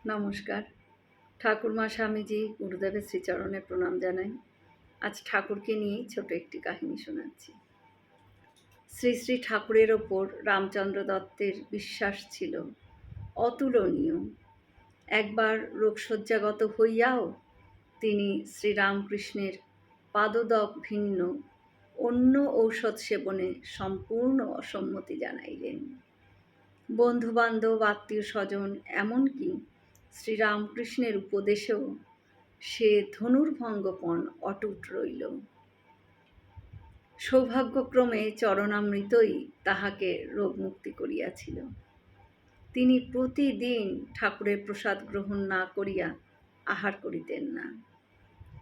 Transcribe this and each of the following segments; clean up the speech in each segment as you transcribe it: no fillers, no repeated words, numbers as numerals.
নমস্কার। ঠাকুরমা স্বামীজি গুরুদেবের শ্রীচরণে প্রণাম জানাই। আজ ঠাকুরকে নিয়েই ছোট একটি কাহিনী শোনাচ্ছি। শ্রী শ্রী ঠাকুরের ওপর রামচন্দ্র দত্তের বিশ্বাস ছিল অতুলনীয়। একবার রোগশয্যাগত হইয়াও তিনি শ্রীরামকৃষ্ণের পাদদক ভিন্ন অন্য ঔষধ সেবনে সম্পূর্ণ অসম্মতি জানাইলেন। বন্ধুবান্ধব, আত্মীয়-স্বজন, এমনকি শ্রীরামকৃষ্ণের উপদেশেও সে ধনুর্ভঙ্গপণ অটুট রইল। সৌভাগ্যক্রমে চরণামৃতই তাহাকে রোগমুক্তি করিয়াছিল। তিনি প্রতিদিন ঠাকুরের প্রসাদ গ্রহণ না করিয়া আহার করিতেন না।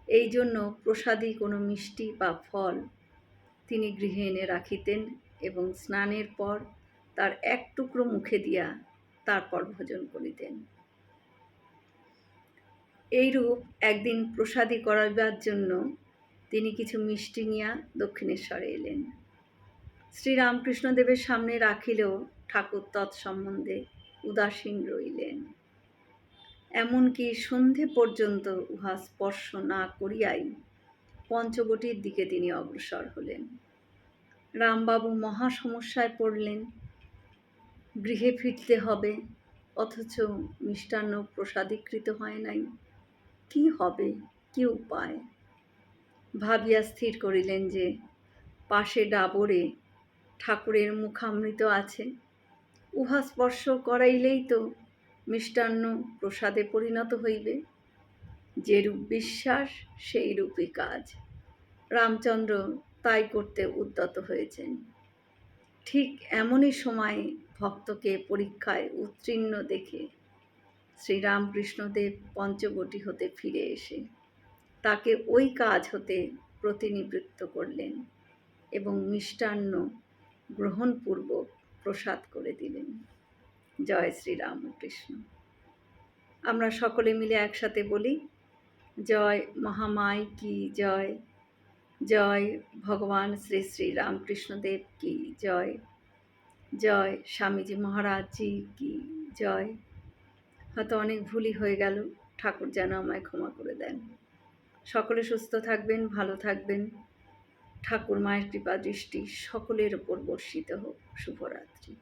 এই জন্য প্রসাদী কোনো মিষ্টি বা ফল তিনি গৃহে এনে রাখিতেন এবং স্নানের পর তার এক টুকরো মুখে দিয়া তারপর ভোজন করিতেন। এইরূপ একদিন প্রসাদী করাইবার জন্য তিনি কিছু মিষ্টি নিয়া দক্ষিণেশ্বরে এলেন। শ্রীরামকৃষ্ণদেবের সামনে রাখিলেও ঠাকুর তৎসম্বন্ধে উদাসীন রইলেন। এমনকি সন্ধে পর্যন্ত উহা স্পর্শ না করিয়াই পঞ্চবটির দিকে তিনি অগ্রসর হলেন। রামবাবু মহা সমস্যায় পড়লেন। গৃহে ফিরতে হবে, অথচ মিষ্টান্ন প্রসাদীকৃত হয় নাই। কি হবে, কি উপায়? ভাবিয়া স্থির করিলেন যে পাশে ডাবরে ঠাকুরের মুখামৃত আছে, উহা স্পর্শ করাইলেই তো মিষ্টান্ন প্রসাদে পরিণত হইবে। যেরূপ বিশ্বাস সেই রূপই কাজ। রামচন্দ্র তাই করতে উদ্যত হয়েছেন। ঠিক এমনই সময় ভক্তকে পরীক্ষায় উত্তীর্ণ দেখে শ্রীরামকৃষ্ণদেব পঞ্চবটী হতে ফিরে এসে তাকে ওই কাজ হতে প্রতিনিবৃত্ত করলেন এবং মিষ্টান্ন গ্রহণপূর্বক প্রসাদ করে দিলেন। জয় শ্রীরামকৃষ্ণ। আমরা সকলে মিলে একসাথে বলি, জয় মহামাই কি জয়, জয় ভগবান শ্রী শ্রী রামকৃষ্ণদেব কি জয়, জয় স্বামীজি মহারাজজি কি জয়। হয়তো অনেক ভুলই হয়ে গেল, ঠাকুর যেন আমায় ক্ষমা করে দেন। সকলে সুস্থ থাকবেন, ভালো থাকবেন। ঠাকুর মায়ের কৃপা দৃষ্টি সকলের ওপর বর্ষিত হোক। শুভরাত্রি।